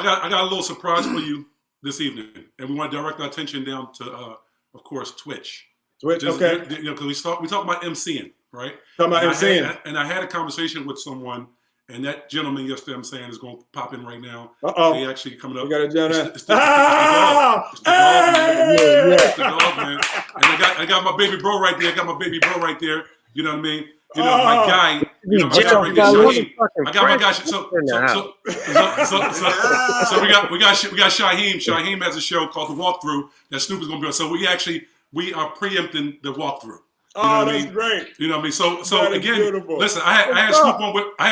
I got a little surprise for you this evening, and we want to direct our attention down to, of course, Twitch. Okay. Because we talk about MCing, right? Talking about MCing. And I had a conversation with someone, and that gentleman yesterday, I'm saying, is going to pop in right now. They actually coming up. We got a gentleman. It's the dog. It's the dog, man. It's the dog, man. And I got my baby bro right there. You know what I mean? You know, my guy. You know, my guy right there, Shaheem. I got my guy. So we got Shaheem. Shaheem has a show called The Walkthrough that Snoop is going to be on. So we are preempting the walkthrough. That's great. You know what I mean? So again, beautiful. Listen, I had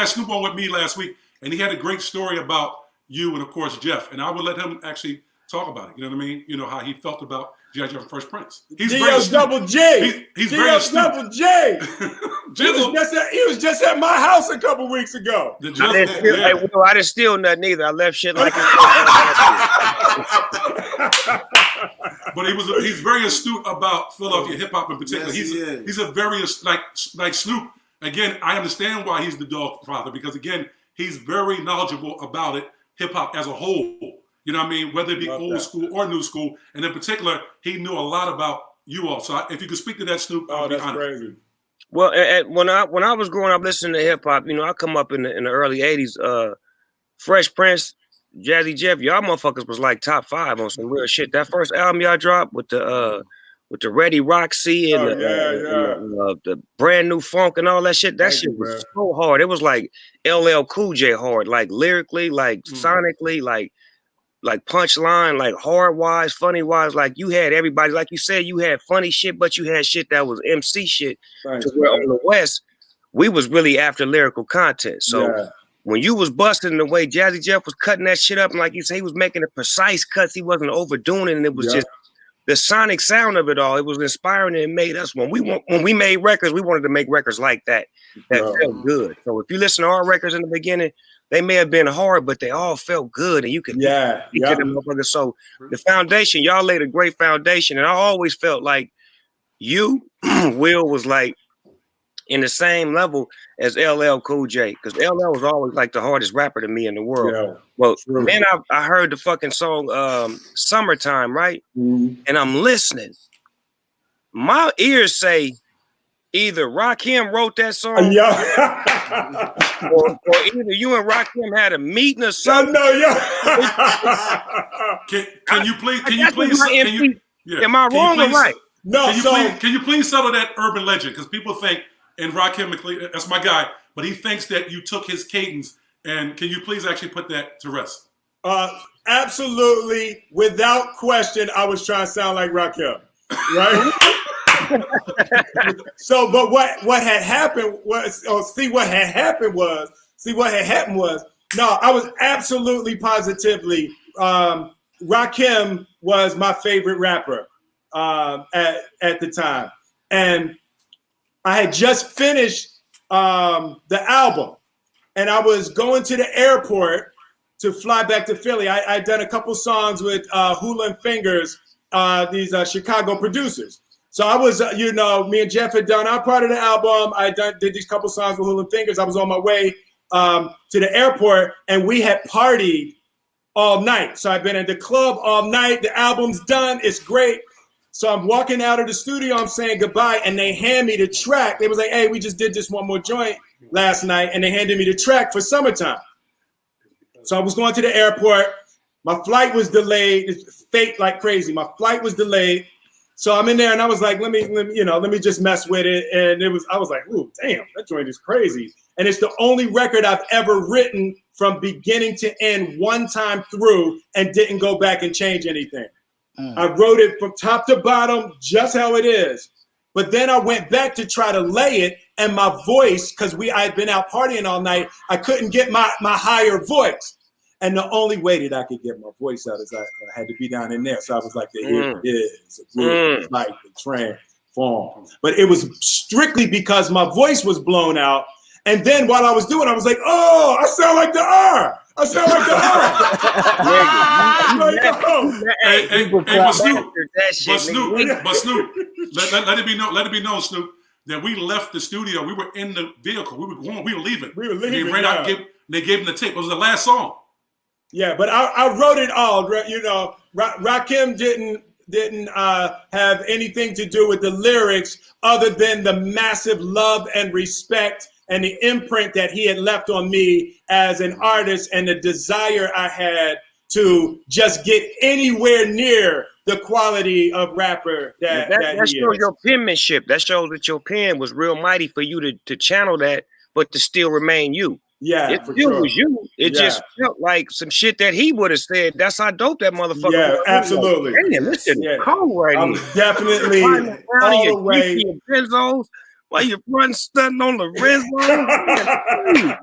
Snoop on with me last week, and he had a great story about you and of course Jeff, and I would let him actually talk about it. You know what I mean? You know how he felt about G.I. Joe and Fresh Prince. He's very double J. He's very double J. He was just at my house a couple weeks ago. I didn't steal nothing either. I left shit like But he's very astute about Philadelphia hip hop in particular. Yes, he's a very like Snoop. Again, I understand why he's the dog father, because again, he's very knowledgeable about it, hip hop as a whole. You know what I mean? Whether it be old school or new school, and in particular, he knew a lot about you all. So if you could speak to that, Snoop, that's crazy. Well, when I was growing up listening to hip hop, you know, I come up in the early '80s. Fresh Prince, Jazzy Jeff, y'all motherfuckers was like top 5 on some real shit. That first album y'all dropped with the Ready Roxy and the brand new funk and all that shit. That shit was so hard. It was like LL Cool J hard, like lyrically, like sonically, like punchline, like hard wise, funny wise. Like you had everybody, like you said, you had funny shit, but you had shit that was MC shit. Right. To where on the West, we was really after lyrical content. So when you was busting the way Jazzy Jeff was cutting that shit up, and like you say, he was making the precise cuts, he wasn't overdoing it, and it was just the sonic sound of it all. It was inspiring, and it made us when we made records, we wanted to make records like that felt good. So if you listen to our records in the beginning, they may have been hard, but they all felt good, and you could get them motherfuckers. So the foundation, y'all laid a great foundation, and I always felt like you, Will, was like in the same level as LL Cool J, because LL was always like the hardest rapper to me in the world. Yeah, well, then I heard the fucking song Summertime, right? And I'm listening. My ears say either Rakim wrote that song or either you and Rakim had a meeting or something. Can you please am I wrong or right? No, can you please settle that urban legend? Because people think, and Rakim McLean, that's my guy, but he thinks that you took his cadence. And can you please actually put that to rest? Absolutely, without question, I was trying to sound like Rakim, right? So, but what had happened was, what had happened was, no, I was absolutely positively, Rakim was my favorite rapper at the time. And I had just finished the album, and I was going to the airport to fly back to Philly. I'd done a couple songs with Hula and Fingers, these Chicago producers. So I was, me and Jeff had done our part of the album. Did these couple songs with Hula and Fingers. I was on my way to the airport, and we had partied all night. So I've been at the club all night. The album's done. It's great. So I'm walking out of the studio, I'm saying goodbye, and they hand me the track. They was like, hey, we just did this one more joint last night, and they handed me the track for Summertime. So I was going to the airport. My flight was delayed. It's fake like crazy. My flight was delayed. So I'm in there, and I was like, let me just mess with it. And I was like, ooh, damn, that joint is crazy. And it's the only record I've ever written from beginning to end one time through and didn't go back and change anything. I wrote it from top to bottom, just how it is. But then I went back to try to lay it, and my voice, because I had been out partying all night, I couldn't get my higher voice. And the only way that I could get my voice out is I had to be down in there. So I was like, here it is, like the transform. But it was strictly because my voice was blown out. And then while I was doing it, I was like, oh, I sound like the R. I sound like the but Snoop, let it be known, Snoop, that we left the studio. We were in the vehicle. We were leaving. They gave him the tape. It was the last song. Yeah, but I wrote it all. You know, Rakim didn't have anything to do with the lyrics other than the massive love and respect and the imprint that he had left on me as an artist and the desire I had to just get anywhere near the quality of rapper that shows your penmanship. That shows that your pen was real mighty for you to channel that, but to still remain you. Yeah, it still was you. It just felt like some shit that he would have said. That's how dope that motherfucker was. Yeah, absolutely. Like, damn, this shit cold right I'm here. Definitely all the way. Benzos, while you're running stunting on the red zone.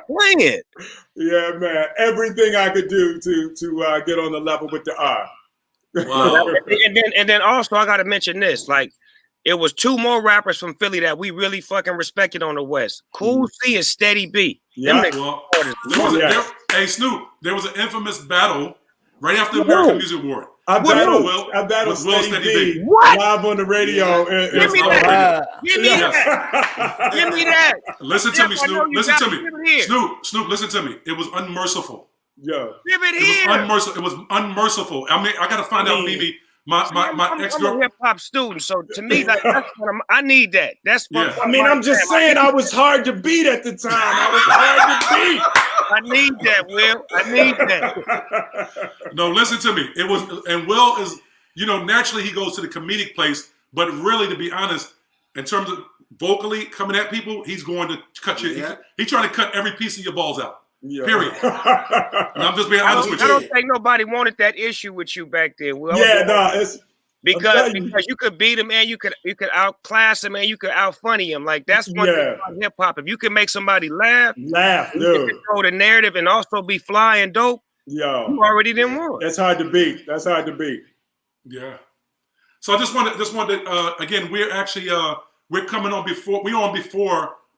Playing. Yeah, man. Everything I could do to get on the level with the R. Wow. and then also I gotta mention this. Like, it was two more rappers from Philly that we really fucking respected on the West. Cool C and Steady B. Yeah. Hey Snoop, there was an infamous battle right after the American Music Award. I battled Steady B live on the radio. Give me that. Give me that. Give me that. Listen to me, Snoop. Listen to me. Snoop, listen to me. It was unmerciful. Yeah. Give it here. It was unmerciful. I mean, I gotta find out, Mimi. My ex-girl. I'm a hip-hop student, so to me, like, that's what I need that. That's what I'm just saying I was hard to beat at the time. I was hard to beat. I need that, Will. I need that. No, listen to me. It was, and Will is, you know, naturally he goes to the comedic place, but really, to be honest, in terms of vocally coming at people, he's going to cut you. Yeah. He's trying to cut every piece of your balls out. Yeah. Period. And I'm just being honest with you. I don't think nobody wanted that issue with you back then, Will. It's because you could beat him, and you could outclass him, and you could outfunny him. Like, that's one thing about hip hop. If you can make somebody laugh, dude, you can throw the narrative and also be fly and dope. You already didn't want. That's hard to beat. That's hard to beat. Yeah. So I just wanted again, we're actually we're coming on before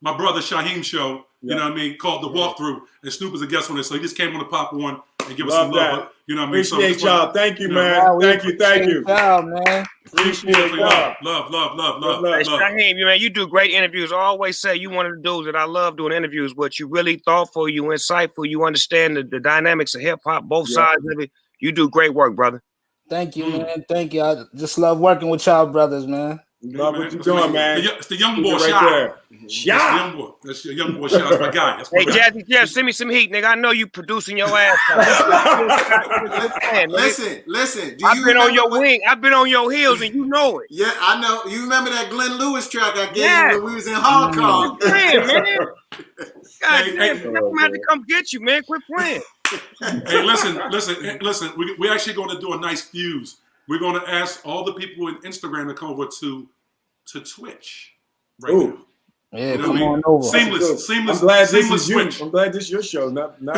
my brother Shaheem show. You know what I mean? Called The Walkthrough, and Snoop is a guest on it, so he just came on to pop on and give us some love. You know what I mean? Appreciate y'all. Thank you, man. Thank you. Y'all, man. Appreciate love. Hey, Shaheem, man, you do great interviews. I always say you one of the dudes that I love doing interviews with. You really thoughtful, you insightful, you understand the dynamics of hip hop, both sides of it. You do great work, brother. Thank you, man. Thank you. I just love working with y'all brothers, man. Love what you're doing, man. It's the young boy, Shy. That's your young boy, Shy. That's my guy. That's my guy. Jazzy Jeff, send me some heat, nigga. I know you producing your ass. Listen. I've been on your wing. I've been on your heels, and you know it. Yeah, I know. You remember that Glenn Lewis track I gave you when we was in Hong Kong? Man. God damn, I'm about to come get you, man. Quit playing. Hey, listen. We're actually going to do a nice fuse. We're going to ask all the people in Instagram to come over to Twitch right now. Yeah, you know come on over. Seamless. I'm glad this is switch. I'm glad this is your show, not me.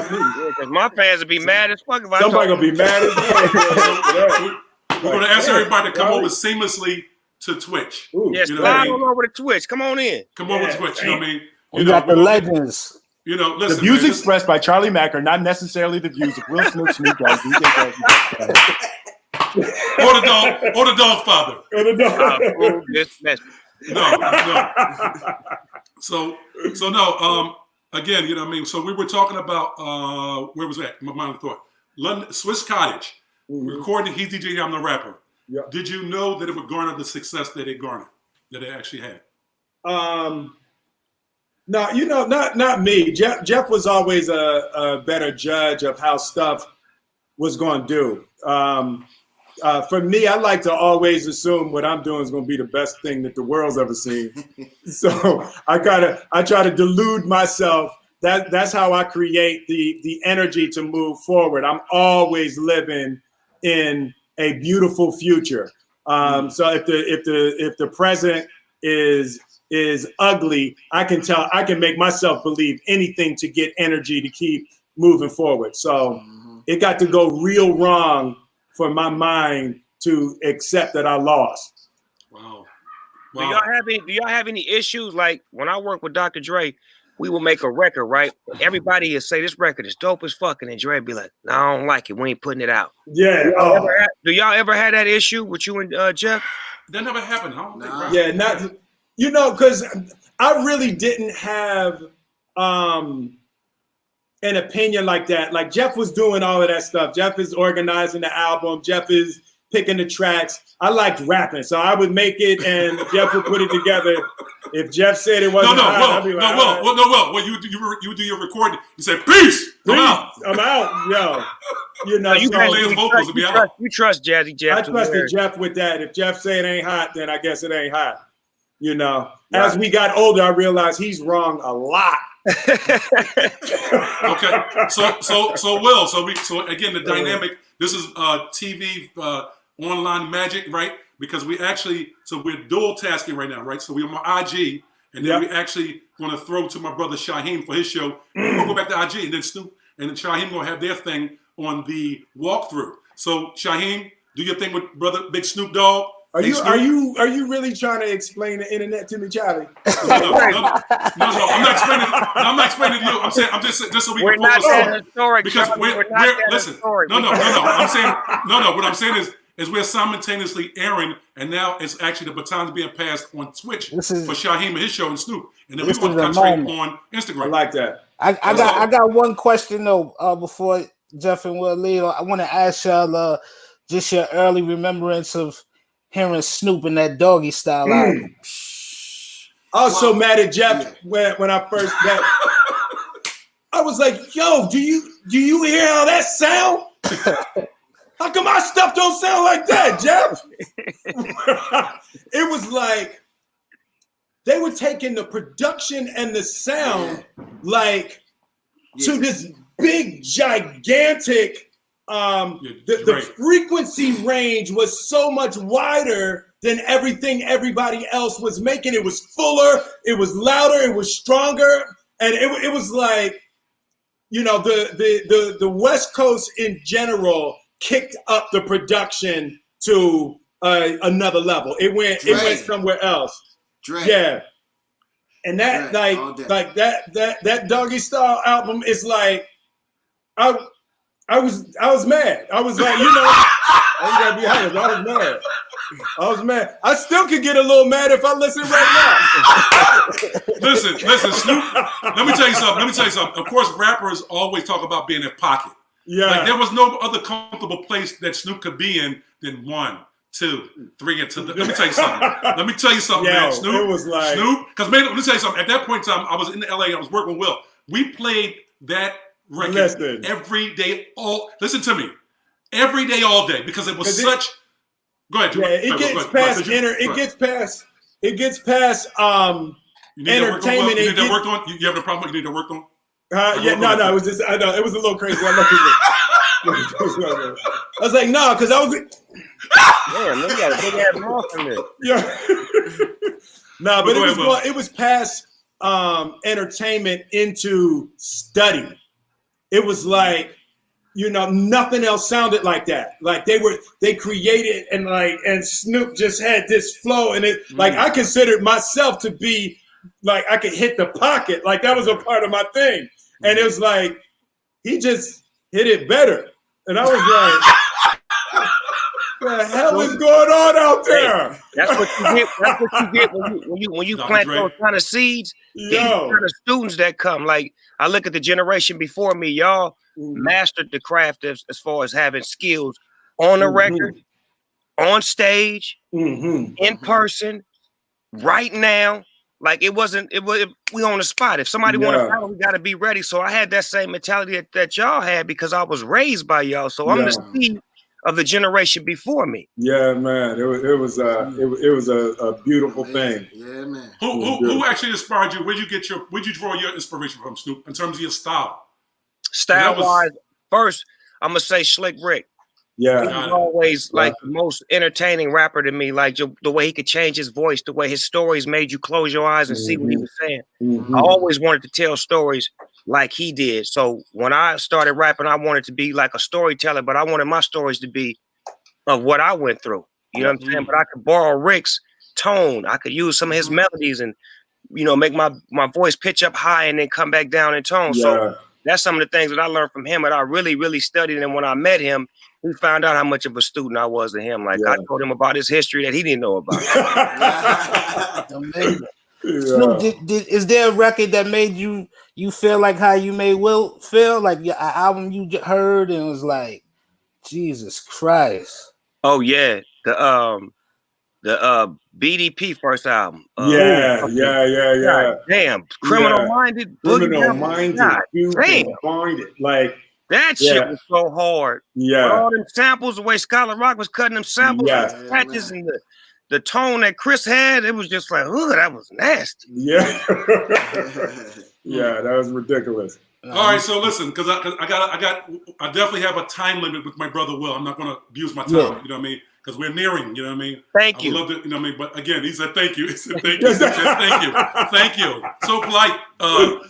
Because my fans will be mad as fuck if I Somebody gonna be mad as fuck. We're going to ask everybody to come over seamlessly to Twitch. Yes, slide on over to Twitch. Come on in. Come over to Twitch. You know what I mean? We got the legends. You know, listen. The views expressed by Charlie Mack are not necessarily the views of Will Snoop, Snoop Dogg, DJ or the dog father. No. So no. Again, you know what I mean. So we were talking about where was that? My mind of thought. London, Swiss Cottage, recording. He's DJ. I'm the rapper. Yeah. Did you know that it would garner the success that it garnered? That it actually had. No, you know, not me. Jeff was always a better judge of how stuff was going to do. For me, I like to always assume what I'm doing is going to be the best thing that the world's ever seen. So I try to delude myself. That's how I create the energy to move forward. I'm always living in a beautiful future. So if the present is ugly, I can make myself believe anything to get energy to keep moving forward. So it got to go real wrong for my mind to accept that I lost. Wow. Do y'all have any issues? Like when I work with Dr. Dre, we will make a record, right? Everybody will say this record is dope as fucking, and Dre be like, "No, I don't like it. We ain't putting it out." Yeah. Do y'all ever have that issue with you and Jeff? That never happened. I don't think. Yeah, not. You know, because I really didn't have an opinion like that. Like Jeff was doing all of that stuff. Jeff is organizing the album. Jeff is picking the tracks. I liked rapping, so I would make it, and Jeff would put it together. If Jeff said it wasn't hot, I'd be like, When you do your recording, you say, peace, I'm out. I'm out, yo. You know, you trust Jazzy Jeff. I trusted Jeff with that. If Jeff say it ain't hot, then I guess it ain't hot. You know, as we got older, I realized he's wrong a lot. Okay, so again, the dynamic. This is TV online magic, right? Because we're dual tasking right now, right? So we're on IG, and then we actually going to throw to my brother Shaheem for his show. We'll go back to IG, and then Snoop and then Shaheem gonna have their thing on the walkthrough. So Shaheem, do your thing with brother Big Snoop Dogg. Are you really trying to explain the internet to me, Charlie? No, I'm not explaining to you. I'm just so we can focus on because what I'm saying is we're simultaneously airing, and now it's actually the baton's being passed on Twitch for Shaheem and his show and Snoop, and then we want to concentrate on Instagram. I like that. I got one question though before Jeff and Will leave. I want to ask y'all just your early remembrance of hearing Snoop in that Doggy Style album. I was so mad at Jeff when I first met. I was like, "Yo, do you hear how that sound? How come my stuff don't sound like that, Jeff?" It was like they were taking the production and the sound to this big, gigantic. The frequency range was so much wider than everything everybody else was making. It was fuller, it was louder, it was stronger, and it was like, you know, the West Coast in general kicked up the production to another level. It went somewhere else. Yeah, and that that Doggy Style album is like I was mad. I was like, you know, I gotta be honest. I was mad. I still could get a little mad if I listen right now. Listen, Snoop. Let me tell you something. Of course, rappers always talk about being in pocket. Yeah. Like there was no other comfortable place that Snoop could be in than 1, 2, 3, and 2. Let me tell you something. Man. Snoop. It was like Snoop. Because let me tell you something. At that point in time, I was in LA. I was working with Will. We played that record every day, listen to me, every day, all day, because it was such. Go ahead. Yeah, it gets past entertainment. You need that worked on. You have a problem? You need that worked on? No. It was just. I know it was a little crazy. I was like, no, because I was. Man, look at it. Big ass mouth in there. Yeah. No, but it was past entertainment into study. It was like, you know, nothing else sounded like that. Like they created and Snoop just had this flow, and it like I considered myself to be like I could hit the pocket, like that was a part of my thing, and it was like he just hit it better, and I was like, what the hell is going on out there? Hey, that's what you get when you plant those kind of seeds. These kind of students that come. Like I look at the generation before me, y'all mastered the craft as far as having skills on the record, on stage, in person, right now. Like it was we on the spot. If somebody want to battle, we got to be ready. So I had that same mentality that y'all had because I was raised by y'all. So I'm the seed of the generation before me. Yeah, man. It was a beautiful thing. Yeah, man. Who actually inspired you? Where'd you draw your inspiration from, Snoop, in terms of your style? Style-wise, first, I'm gonna say Slick Rick. Yeah. He was always like the most entertaining rapper to me. Like the way he could change his voice, the way his stories made you close your eyes and see what he was saying. I always wanted to tell stories like he did. So when I started rapping, I wanted to be like a storyteller, but I wanted my stories to be of what I went through. You know what I'm saying? But I could borrow Rick's tone. I could use some of his melodies and, you know, make my voice pitch up high and then come back down in tone. Yeah. So that's some of the things that I learned from him, and I really, really studied. And when I met him, he found out how much of a student I was to him. Like I told him about his history that he didn't know about. Snoop, is there a record that made you feel like how you made Will feel? Like your album you heard and was like, Jesus Christ. Oh yeah, the BDP first album. Yeah. God damn, Criminal Minded, Boogie Criminal Down. Minded, God damn. Minded. Like that shit was so hard. Yeah. With all them samples, the way Scholar Rock was cutting them samples, Yeah. the patches, and the tone that Chris had, it was just like, oh, that was nasty. Yeah. Yeah, that was ridiculous. All right, so listen, because I definitely have a time limit with my brother Will. I'm not going to abuse my time, you know what I mean? Because we're nearing, you know what I mean? Thank you. I love it, you know what I mean? But again, he said thank you. He said thank you. He said thank you. Thank you. So polite.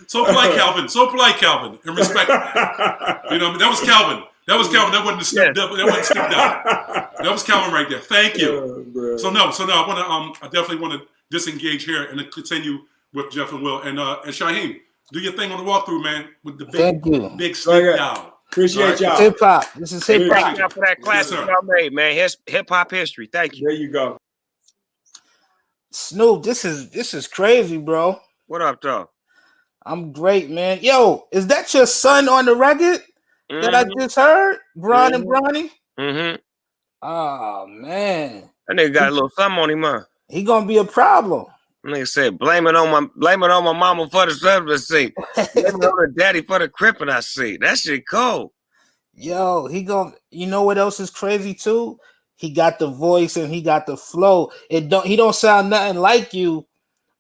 So polite, Calvin. So polite, Calvin. And respect. You know what I mean? That was Calvin. That was Calvin. That wasn't Snoop. That wasn't Snoop Dogg. That was Calvin right there. Thank you. So no, I want to. I definitely want to disengage here and continue with Jeff and Will and Shaheem. Do your thing on the walkthrough, man. With the big Snoop Dogg. Appreciate y'all. Hip hop. This is hip hop. Thank you for that classic y'all made, man. Hip hop history. Thank you. There you go. Snoop, this is crazy, bro. What up, dog? I'm great, man. Yo, is that your son on the record that I just heard? Bron and Bronny? Mm-hmm. Oh man. That nigga got a little something on him, man. He gonna be a problem. Nigga said, blame it on my mama for the service seat. Blame it on the daddy for the crippin' I see. That shit cold. Yo, you know what else is crazy too? He got the voice and he got the flow. He don't sound nothing like you,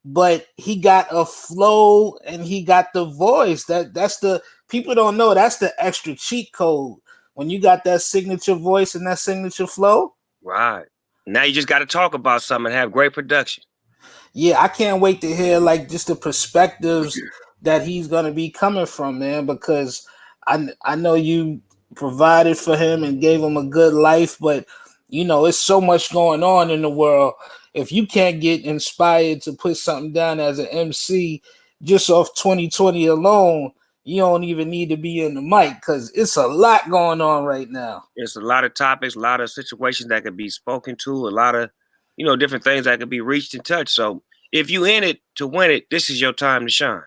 but he got a flow and he got the voice. That's the people don't know, that's the extra cheat code. When you got that signature voice and that signature flow. Right. Now you just got to talk about something and have great production. Yeah, I can't wait to hear like just the perspectives that he's gonna be coming from, man, because I know you provided for him and gave him a good life, but you know, it's so much going on in the world. If you can't get inspired to put something down as an MC just off 2020 alone, you don't even need to be in the mic because it's a lot going on right now. It's a lot of topics, a lot of situations that could be spoken to, a lot of, different things that could be reached and touched. So if you in it to win it, this is your time to shine.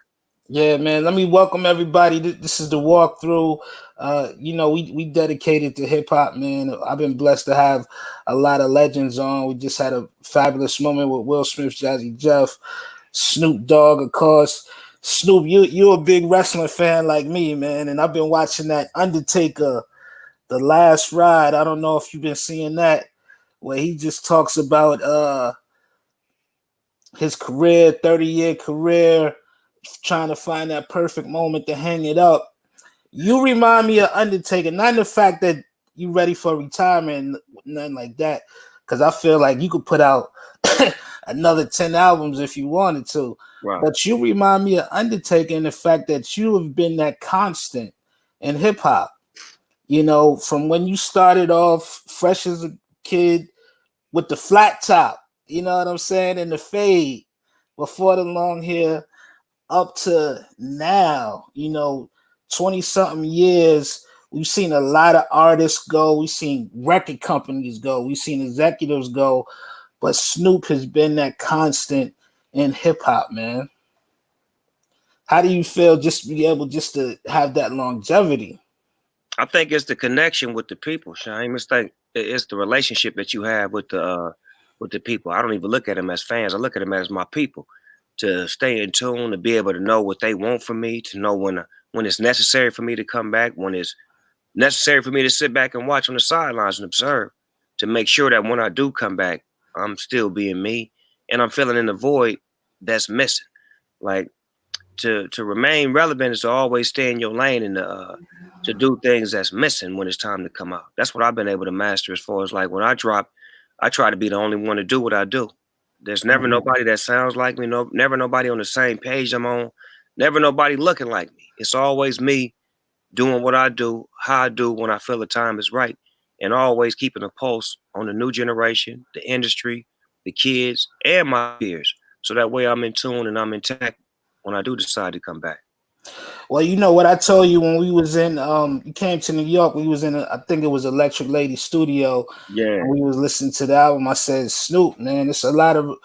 Yeah, man. Let me welcome everybody. This is the walkthrough. We dedicated to hip hop, man. I've been blessed to have a lot of legends on. We just had a fabulous moment with Will Smith, Jazzy Jeff, Snoop Dogg, of course. Snoop, you're a big wrestling fan like me, man, and I've been watching that Undertaker, The Last Ride. I don't know if you've been seeing that, where he just talks about his career, 30-year career, trying to find that perfect moment to hang it up. You remind me of Undertaker, not the fact that you ready for retirement, nothing like that, because I feel like you could put out another 10 albums if you wanted to. Right. But you remind me of Undertaker in the fact that you have been that constant in hip hop. From when you started off fresh as a kid with the flat top, you know what I'm saying, and the fade before the long hair, up to now, 20-something years, we've seen a lot of artists go. We've seen record companies go. We've seen executives go. But Snoop has been that constant in hip-hop, man. How do you feel just to be able just to have that longevity? I think it's the connection with the people, Shane. It's the relationship that you have with the people. I don't even look at them as fans. I look at them as my people. To stay in tune, to be able to know what they want from me, to know when it's necessary for me to come back, when it's necessary for me to sit back and watch on the sidelines and observe, to make sure that when I do come back, I'm still being me and I'm filling in the void that's missing. Like to remain relevant is to always stay in your lane and to do things that's missing when it's time to come out. That's what I've been able to master as far as like when I drop, I try to be the only one to do what I do. There's never nobody that sounds like me, never nobody on the same page I'm on, never nobody looking like me. It's always me doing what I do, how I do when I feel the time is right, and always keeping a pulse on the new generation, the industry, the kids, and my peers. So that way I'm in tune and I'm intact when I do decide to come back. Well, you know what I told you when we was in, you came to New York, we was in, I think it was Electric Lady Studio. Yeah. And we was listening to the album. I said, Snoop, man, it's a lot of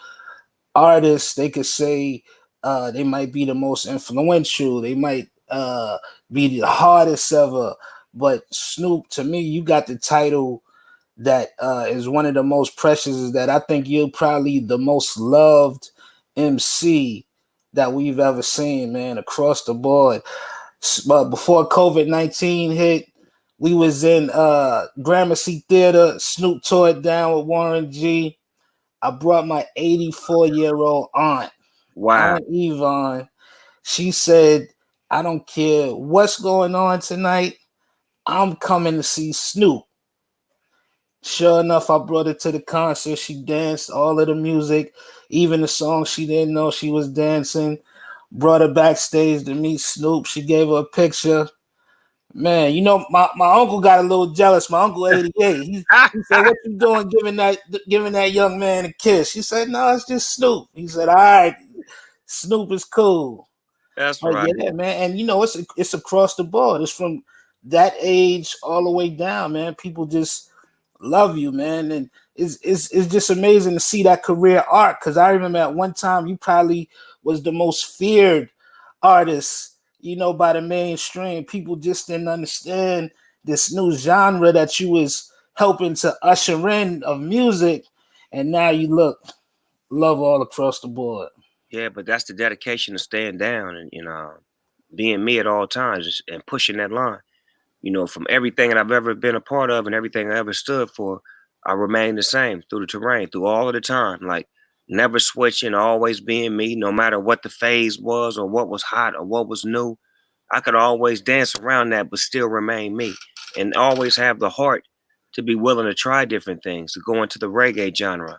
artists, they could say they might be the most influential, they might be the hardest ever. But Snoop, to me, you got the title that is one of the most precious, is that I think you're probably the most loved MC that we've ever seen, man, across the board. But before COVID-19 hit, we was in Gramercy Theater. Snoop tore it down with Warren G. I brought my 84-year-old aunt, Wow. Aunt Yvonne. She said, I don't care what's going on tonight, I'm coming to see Snoop. Sure enough, I brought her to the concert. She danced all of the music, even the songs she didn't know she was dancing. Brought her backstage to meet Snoop. She gave her a picture. Man, you know, my uncle got a little jealous. My uncle 88. He said, "What you doing giving that young man a kiss?" She said, "No, it's just Snoop." He said, "All right, Snoop is cool." That's Oh right. yeah, man. And you know, it's across the board. It's from that age all the way down, man. People just love you, man. And it's just amazing to see that career arc. Because I remember at one time you probably was the most feared artist, you know, by the mainstream. People just didn't understand this new genre that you was helping to usher in of music. And now you love all across the board. Yeah, but that's the dedication to staying down and being me at all times and pushing that line. From everything that I've ever been a part of and everything I ever stood for, I remain the same through the terrain, through all of the time. Like never switching, always being me, no matter what the phase was or what was hot or what was new. I could always dance around that, but still remain me and always have the heart to be willing to try different things, to go into the reggae genre,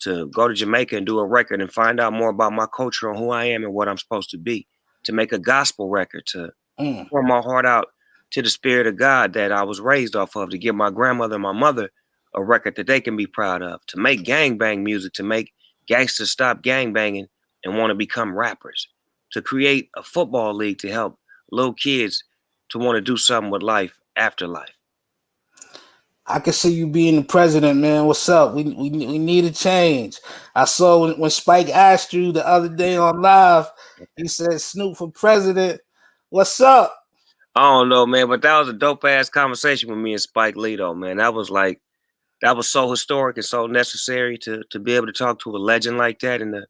to go to Jamaica and do a record and find out more about my culture and who I am and what I'm supposed to be, to make a gospel record, to pour my heart out to the spirit of God that I was raised off of, to give my grandmother and my mother a record that they can be proud of, to make gangbang music, to make gangsters stop gangbanging and want to become rappers, to create a football league to help little kids to want to do something with life after life. I can see you being the president, man. What's up? We need a change. I saw when Spike asked you the other day on live, he said Snoop for president. What's up? I don't know, man, but that was a dope ass conversation with me and Spike Lee, though, man. That was so historic and so necessary to be able to talk to a legend like that and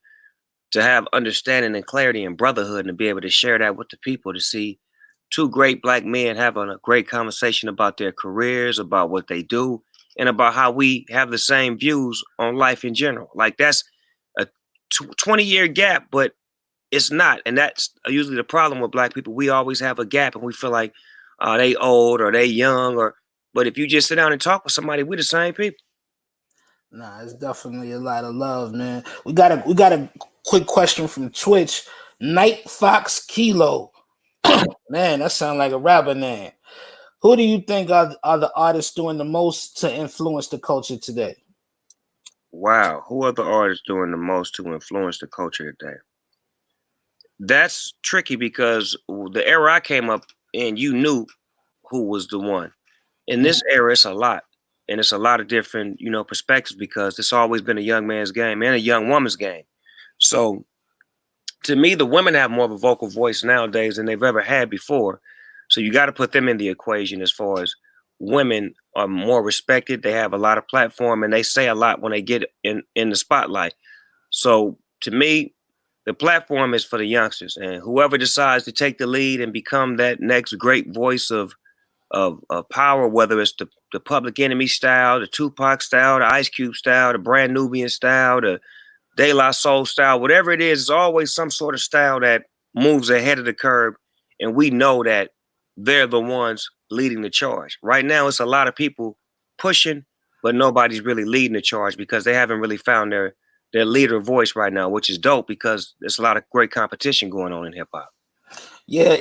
to have understanding and clarity and brotherhood and to be able to share that with the people, to see two great black men having a great conversation about their careers, about what they do, and about how we have the same views on life in general. Like that's a 20-year gap, but it's not. And that's usually the problem with black people. We always have a gap and we feel like they old or they young, but if you just sit down and talk with somebody, we're the same people. Nah, it's definitely a lot of love, man. We got a quick question from Twitch. Night Fox Kilo. Man, that sounds like a rapper name. Who do you think are the artists doing the most to influence the culture today? Wow. Who are the artists doing the most to influence the culture today? That's tricky because the era I came up in, you knew who was the one. In this era, it's a lot. And it's a lot of different, perspectives because it's always been a young man's game and a young woman's game. So to me, the women have more of a vocal voice nowadays than they've ever had before. So you got to put them in the equation as far as women are more respected. They have a lot of platform and they say a lot when they get in the spotlight. So to me, the platform is for the youngsters, and whoever decides to take the lead and become that next great voice of power, whether it's the Public Enemy style, the Tupac style, the Ice Cube style, the Brand Nubian style, the De La Soul style, whatever it is, it's always some sort of style that moves ahead of the curve, and we know that they're the ones leading the charge. Right now, it's a lot of people pushing, but nobody's really leading the charge because they haven't really found their leader voice right now, which is dope because there's a lot of great competition going on in hip hop. Yeah,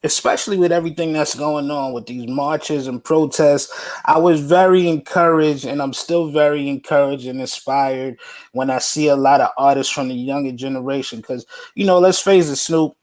especially with everything that's going on with these marches and protests, I was very encouraged, and I'm still very encouraged and inspired when I see a lot of artists from the younger generation. Because, let's face it, Snoop,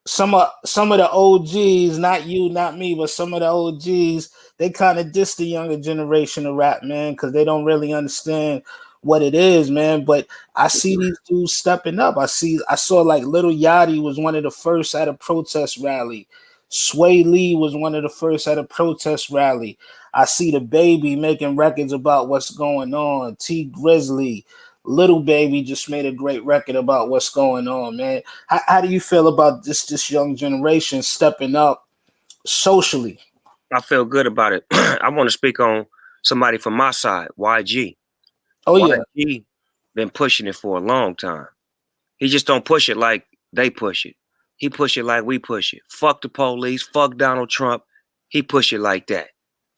some of the OGs, not you, not me, but some of the OGs, they kind of diss the younger generation of rap, man, because they don't really understand what it is, man. But I see these dudes stepping up. I saw like Lil Yachty was one of the first at a protest rally. Sway Lee was one of the first at a protest rally. I see the Baby making records about what's going on. T Grizzly, Little Baby just made a great record about what's going on, man. How do you feel about this young generation stepping up socially? I feel good about it. I want to speak on somebody from my side, YG. Oh yeah, YG been pushing it for a long time. He just don't push it like they push it. He push it like we push it. Fuck the police, fuck Donald Trump. He push it like that.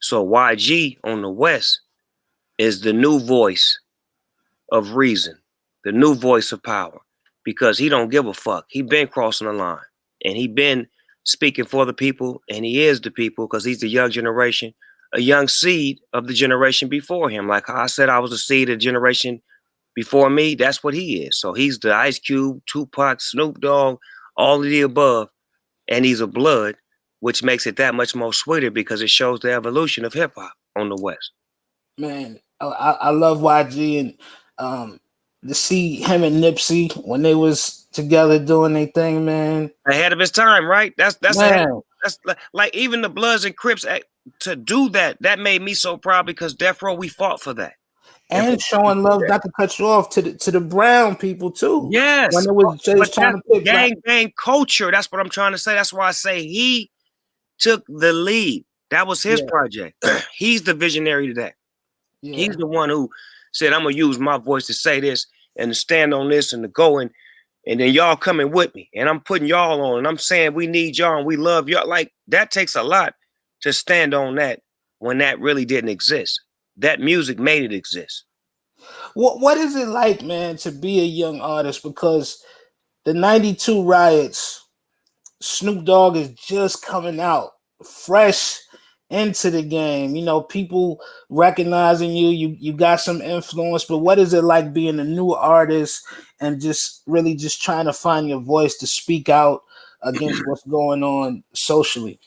So YG on the West is the new voice of reason, the new voice of power, because he don't give a fuck. He been crossing the line, and he been speaking for the people, and he is the people because he's the young generation, a young seed of the generation before him. Like how I said, I was a seed of the generation before me. That's what he is. So he's the Ice Cube, Tupac, Snoop Dogg, all of the above, and he's a blood, which makes it that much more sweeter because it shows the evolution of hip hop on the West. man, I love YG, and to see him and Nipsey when they was together doing their thing, man. Ahead of his time, right? That's Man. that's like even the Bloods and Crips to do that. That made me so proud because Death Row, we fought for that. And showing love, not to cut you off, to the brown people too. Yes, when it was just trying to pick gang culture. That's what I'm trying to say. That's why I say he took the lead. That was his project. He's the visionary to that. Yeah. He's the one who said, "I'm gonna use my voice to say this and to stand on this and to go and then y'all coming with me and I'm putting y'all on and I'm saying we need y'all and we love y'all." Like that takes a lot to stand on that when that really didn't exist. That music made it exist. What is it like, man, to be a young artist? Because the 92 riots, Snoop Dogg is just coming out fresh into the game. You know, people recognizing you got some influence, but what is it like being a new artist and just really just trying to find your voice to speak out against what's going on socially?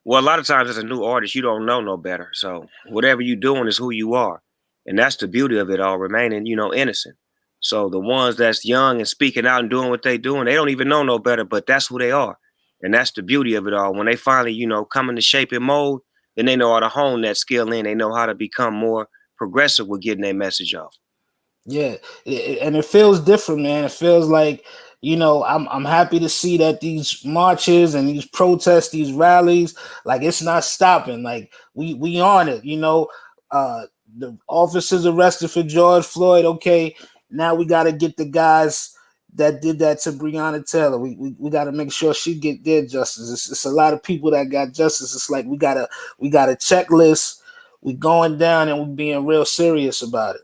Well, a lot of times as a new artist, you don't know no better. So whatever you're doing is who you are. And that's the beauty of it all, remaining, innocent. So the ones that's young and speaking out and doing what they doing, they don't even know no better, but that's who they are. And that's the beauty of it all. When they finally, come into shape and mold, then they know how to hone that skill in. They know how to become more progressive with getting their message off. Yeah, and it feels different, man. It feels like, I'm happy to see that these marches and these protests, these rallies, like it's not stopping. Like we on it, the officers arrested for George Floyd. Okay, now we got to get the guys that did that to Breonna Taylor. We got to make sure she get their justice. It's a lot of people that got justice. It's like we got a checklist. We going down and we being real serious about it.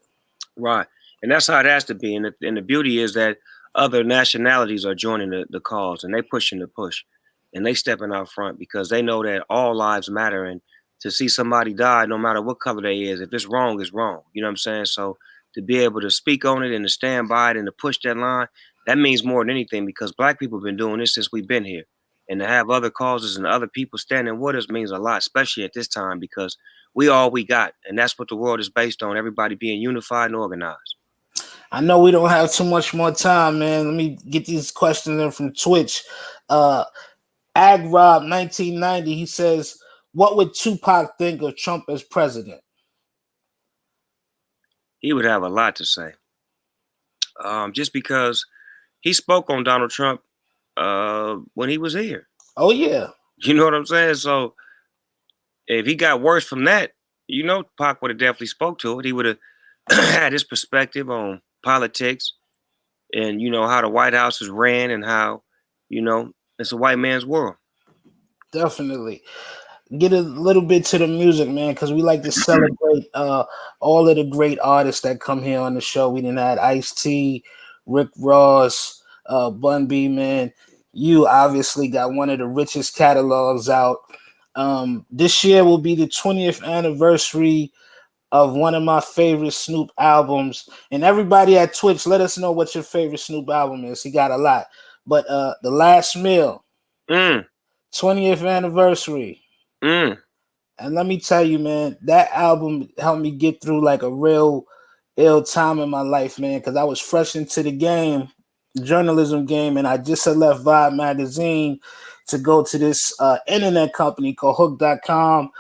Right. And that's how it has to be. And the beauty is that other nationalities are joining the cause and they pushing the push and they stepping out front because they know that all lives matter. And to see somebody die, no matter what color they is, if it's wrong, it's wrong. You know what I'm saying? So to be able to speak on it and to stand by it and to push that line, that means more than anything because Black people have been doing this since we've been here. And to have other causes and other people standing with us means a lot, especially at this time because we all we got. And that's what the world is based on, everybody being unified and organized. I know we don't have too much more time, man. Let me get these questions in from Twitch. AgRob 1990, he says, what would Tupac think of Trump as president? He would have a lot to say. Just because he spoke on Donald Trump when he was here. Oh, yeah. You know what I'm saying? So if he got worse from that, Pac would have definitely spoke to it. He would have had his perspective on politics and, how the White House is ran and how, it's a white man's world. Definitely. Get a little bit to the music, man, because we like to celebrate all of the great artists that come here on the show. We didn't have Ice-T, Rick Ross, Bun B, man. You obviously got one of the richest catalogs out. This year will be the 20th anniversary of one of my favorite Snoop albums. And everybody at Twitch, let us know what your favorite Snoop album is. He got a lot. But The Last Meal, 20th anniversary. And let me tell you, man, that album helped me get through like a real ill time in my life, man, because I was fresh into the game, journalism game, and I just had left Vibe magazine to go to this internet company called Hook.com,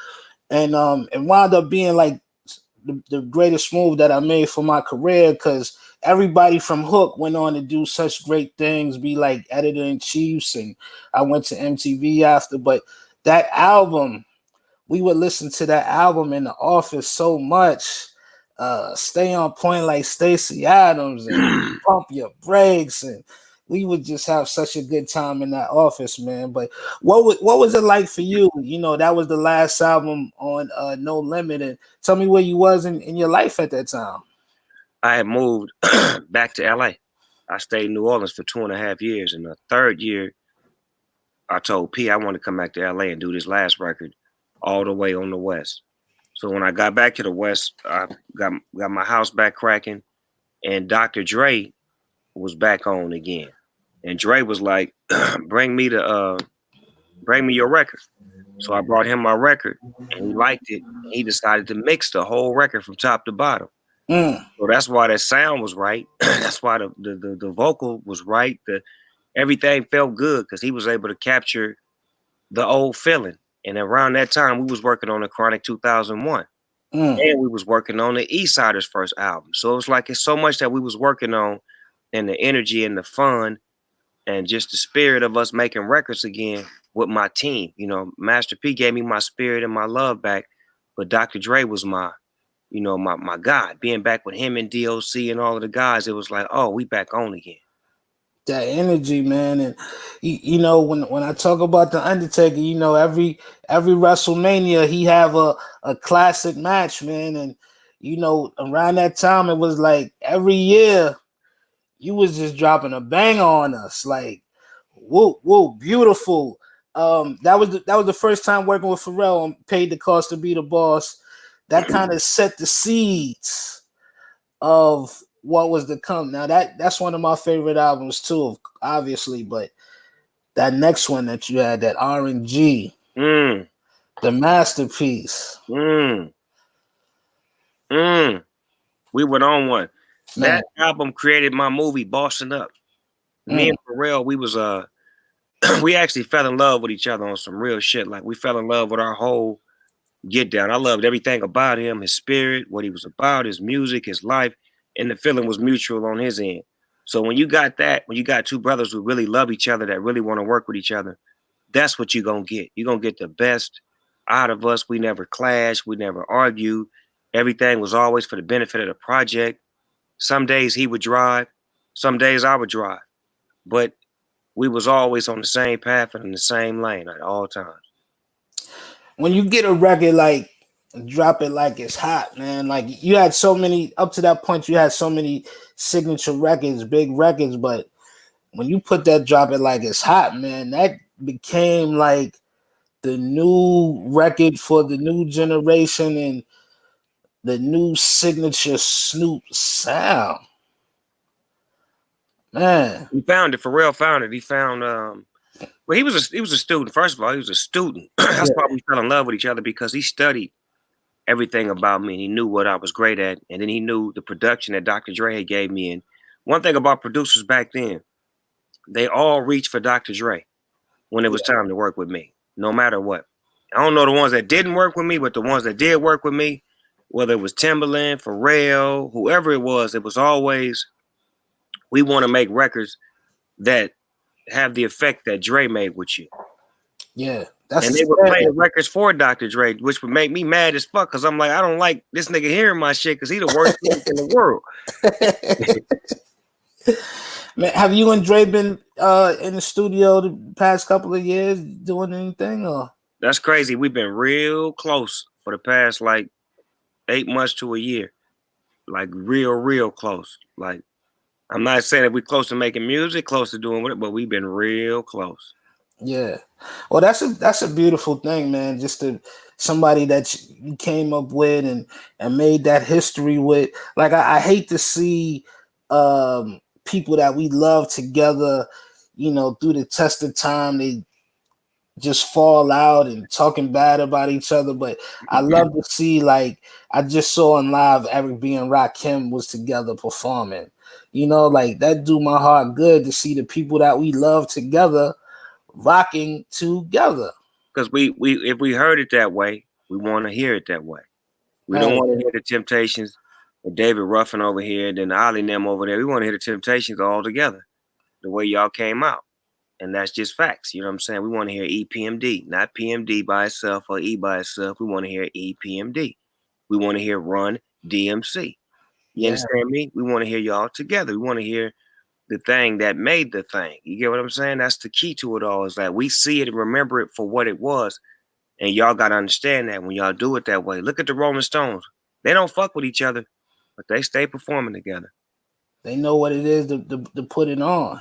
and it wound up being like the greatest move that I made for my career, because everybody from Hook went on to do such great things, be like editor-in-chiefs, and I went to MTV after. But that album, we would listen to that album in the office so much. Stay on point like Stacey Adams and Pump Your Brakes, and we would just have such a good time in that office, man. But what was it like for you? You know, that was the last album on No Limit, and tell me where you was in your life at that time. I had moved back to LA. I stayed in New Orleans for 2.5 years. In the third year, I told P I want to come back to LA and do this last record all the way on the West. So when I got back to the West, I got my house back cracking, and Dr. Dre was back on again. And Dre was like, bring me your record. So I brought him my record, and he liked it. And he decided to mix the whole record from top to bottom. So that's why that sound was right. That's why the vocal was right. Everything felt good because he was able to capture the old feeling. And around that time, we was working on the Chronic 2001. And we was working on the Eastsiders' first album. So it was like it's so much that we was working on, and the energy and the fun and just the spirit of us making records again with my team. You know, Master P gave me my spirit and my love back, but Dr. Dre was my guy. Being back with him and DOC and all of the guys, it was like, oh, we back on again. That energy, man. And you know, when I talk about the Undertaker, you know, every WrestleMania he have a classic match, man. And you know, around that time it was like every year you was just dropping a banger on us, like whoa, beautiful. That was the first time working with Pharrell on Paid the Cost to Be the Boss. That kind of set the seeds of what was to come. Now that's one of my favorite albums too, obviously, but that next one that you had, that R&G, the masterpiece. We went on one. Man. That album created my movie Bossing Up. Me and Pharrell, we actually fell in love with each other on some real shit. Like we fell in love with our whole get down. I loved everything about him, his spirit, what he was about, his music, his life, and the feeling was mutual on his end. So when you got two brothers who really love each other, that really want to work with each other, that's what you're going to get. You're going to get the best out of us. We never clashed. We never argued. Everything was always for the benefit of the project. Some days he would drive. Some days I would drive. But we was always on the same path and in the same lane at all times. When you get a record like Drop It Like It's Hot, man, like you had so many, up to that point, you had so many signature records, big records, but when you put that Drop It Like It's Hot, man, that became like the new record for the new generation and the new signature Snoop sound. Man. He found it. Pharrell found it. He found well, he was a student. First of all, he was a student. That's why we fell in love with each other, because he studied everything about me. He knew what I was great at, and then he knew the production that Dr. Dre had gave me. And one thing about producers back then, they all reached for Dr. Dre when it was time to work with me, no matter what. I don't know the ones that didn't work with me, but the ones that did work with me, whether it was Timbaland, Pharrell, whoever it was always, we want to make records that have the effect that Dre made with you. Yeah. And they would play the records for Dr. Dre, which would make me mad as fuck, because I'm like, I don't like this nigga hearing my shit because he the worst nigga in the world. Man, have you and Dre been in the studio the past couple of years doing anything? Or that's crazy. We've been real close for the past like 8 months to a year. Like real close. Like, I'm not saying that we're close to making music, close to doing it, but we've been real close. Yeah. Well, that's a beautiful thing, man. Just to somebody that you came up with and made that history with. Like, I hate to see people that we love together, you know, through the test of time, they just fall out and talking bad about each other. But I love to see, like, I just saw in live Eric B and Rakim was together performing. You know, like that do my heart good to see the people that we love together rocking together. Because we if we heard it that way, we want to hear it that way. We don't Right. want to hear the Temptations with David Ruffin over here and then Ollie and them over there. We want to hear the Temptations all together, the way y'all came out. And that's just facts. You know what I'm saying? We want to hear EPMD, not PMD by itself or E by itself. We want to hear EPMD. We want to hear Run DMC. You understand me? We want to hear y'all together. We want to hear the thing that made the thing. You get what I'm saying? That's the key to it all, is that we see it and remember it for what it was. And y'all got to understand that when y'all do it that way. Look at the Rolling Stones. They don't fuck with each other, but they stay performing together. They know what it is to put it on.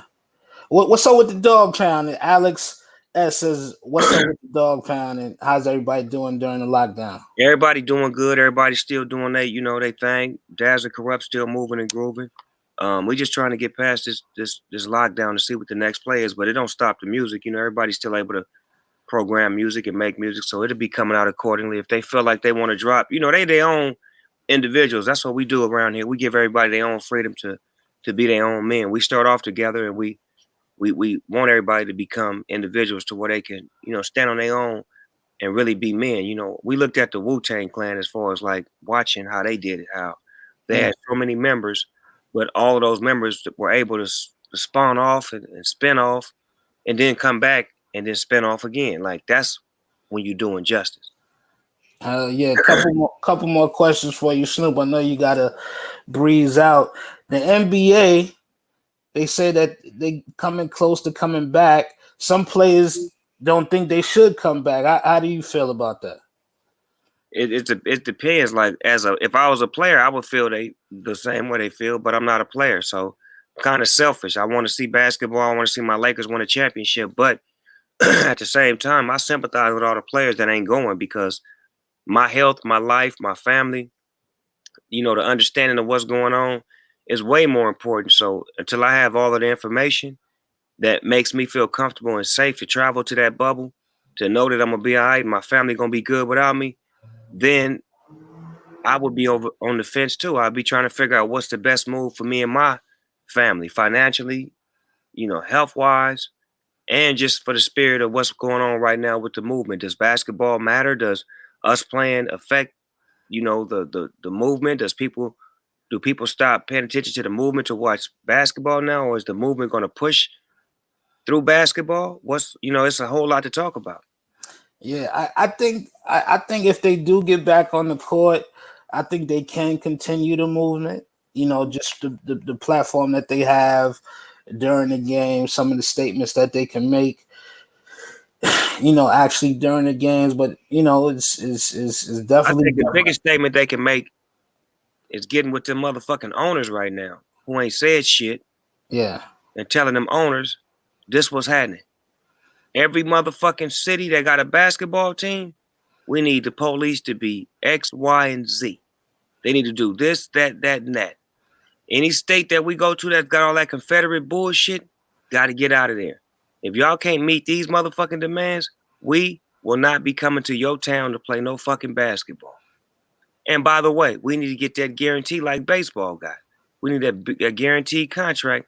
What's up with the dog pound? And Alex S says, what's up with the dog pound, and how's everybody doing during the lockdown? Everybody doing good. Everybody's still doing they thing. Daz and Corrupt still moving and grooving. We're just trying to get past this lockdown to see what the next play is, but it don't stop the music. You know, everybody's still able to program music and make music, so it'll be coming out accordingly. If they feel like they want to drop, you know, they their own individuals. That's what we do around here. We give everybody their own freedom to be their own men. We start off together, and we want everybody to become individuals to where they can, you know, stand on their own and really be men. You know, we looked at the Wu-Tang Clan as far as like watching how they did it, how they had so many members, but all of those members were able to spawn off and spin off and then come back and then spin off again. Like, that's when you're doing justice. Yeah, couple more questions for you, Snoop. I know you gotta breeze out. The NBA, they say that they coming close to coming back. Some players don't think they should come back. How do you feel about that? It depends. Like, if I was a player, I would feel the same way they feel, but I'm not a player, so kind of selfish. I want to see basketball. I want to see my Lakers win a championship, but at the same time, I sympathize with all the players that ain't going, because my health, my life, my family, you know, the understanding of what's going on is way more important. So until I have all of the information that makes me feel comfortable and safe to travel to that bubble, to know that I'm gonna be all right, my family gonna be good without me, then I would be over on the fence too. I'd be trying to figure out what's the best move for me and my family, financially, you know, health wise, and just for the spirit of what's going on right now with the movement. Does basketball matter? Does us playing affect, you know, the movement? Do people stop paying attention to the movement to watch basketball now, or is the movement going to push through basketball? It's a whole lot to talk about. Yeah, I think if they do get back on the court, I think they can continue the movement. You know, just the platform that they have during the game, some of the statements that they can make, you know, actually during the games. But you know, it's definitely, I think the biggest statement they can make is getting with them motherfucking owners right now who ain't said shit. Yeah. And telling them owners this was happening. Every motherfucking city that got a basketball team, we need the police to be X, Y, and Z. They need to do this, that, and that. Any state that we go to that's got all that Confederate bullshit, got to get out of there. If y'all can't meet these motherfucking demands, we will not be coming to your town to play no fucking basketball. And by the way, we need to get that guarantee like baseball got. We need a guaranteed contract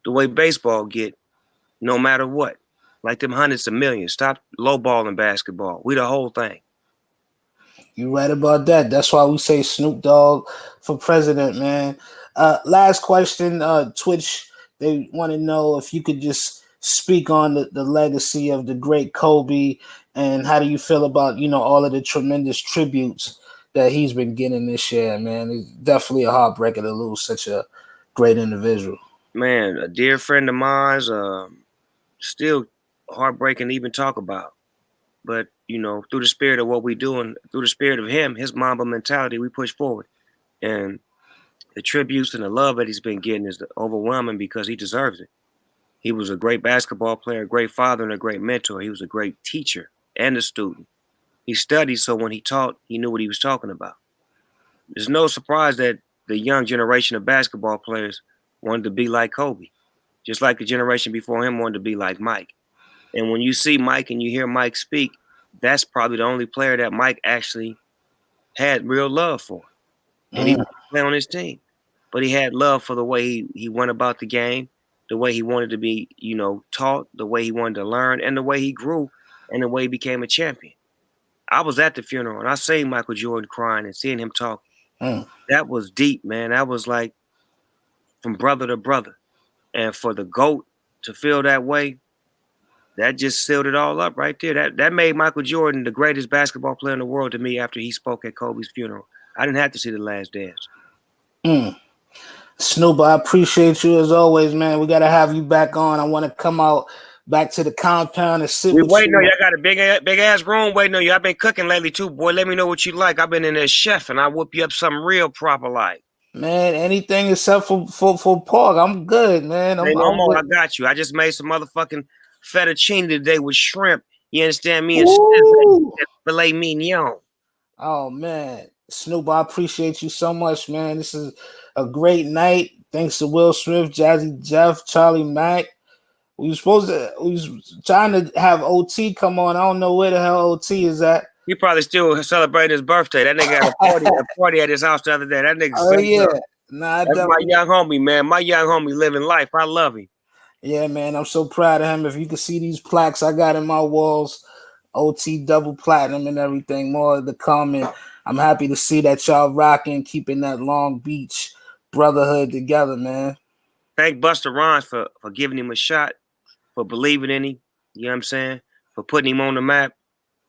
the way baseball get, no matter what. Like them hundreds of millions. Stop lowballing basketball. We the whole thing. You right about that. That's why we say Snoop Dogg for president, man. Last question, Twitch. They want to know if you could just speak on the legacy of the great Kobe, and how do you feel about, you know, all of the tremendous tributes that he's been getting this year, man. It's definitely a heartbreaker to lose such a great individual. Man, a dear friend of mine's, still heartbreaking to even talk about. But, you know, through the spirit of what we do and through the spirit of him, his Mamba mentality, we push forward. And the tributes and the love that he's been getting is overwhelming, because he deserves it. He was a great basketball player, a great father, and a great mentor. He was a great teacher and a student. He studied, so when he taught, he knew what he was talking about. There's no surprise that the young generation of basketball players wanted to be like Kobe, just like the generation before him wanted to be like Mike. And when you see Mike and you hear Mike speak, that's probably the only player that Mike actually had real love for. And he didn't play on his team. But he had love for the way he went about the game, the way he wanted to be, taught, the way he wanted to learn, and the way he grew, and the way he became a champion. I was at the funeral, and I seen Michael Jordan crying and seeing him talk. That was deep, man. That was like from brother to brother. And for the GOAT to feel that way, that just sealed it all up right there. That made Michael Jordan the greatest basketball player in the world to me after he spoke at Kobe's funeral. I didn't have to see The Last Dance. Snoop, I appreciate you as always, man. We got to have you back on. I want to come out back to the compound and sit with you. Wait, no, y'all got a big ass room waiting on you. I've been cooking lately too, boy. Let me know what you like. I've been in there chef, and I whoop you up something real proper like. Man, anything except for pork. I'm good, man. Ain't no more. I got you. I just made some motherfucking fettuccine today with shrimp. You understand me? And filet mignon. Oh man, Snoop, I appreciate you so much, man. This is a great night. Thanks to Will Smith, Jazzy Jeff, Charlie Mack. We was trying to have OT come on. I don't know where the hell OT is at. He probably still celebrating his birthday. That nigga had a party at his house the other day. That nigga. Oh yeah, nah, that's my young homie, man. My young homie living life. I love him. Yeah, man, I'm so proud of him. If you can see these plaques I got in my walls, OT double platinum and everything, more to come. And I'm happy to see that y'all rocking, keeping that Long Beach brotherhood together, man. Thank Busta Rhymes for giving him a shot, for believing in him, you know what I'm saying, for putting him on the map.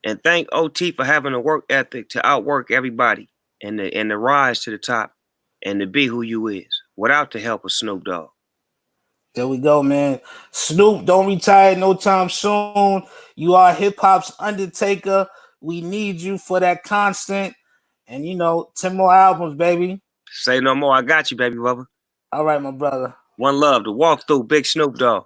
And thank OT for having a work ethic to outwork everybody and to rise to the top and to be who you is without the help of Snoop Dogg. There we go, man. Snoop, don't retire no time soon. You are hip-hop's Undertaker. We need you for that constant. And, 10 more albums, baby. Say no more. I got you, baby Bubba. All right, my brother. One love. To walk through Big Snoop Dogg.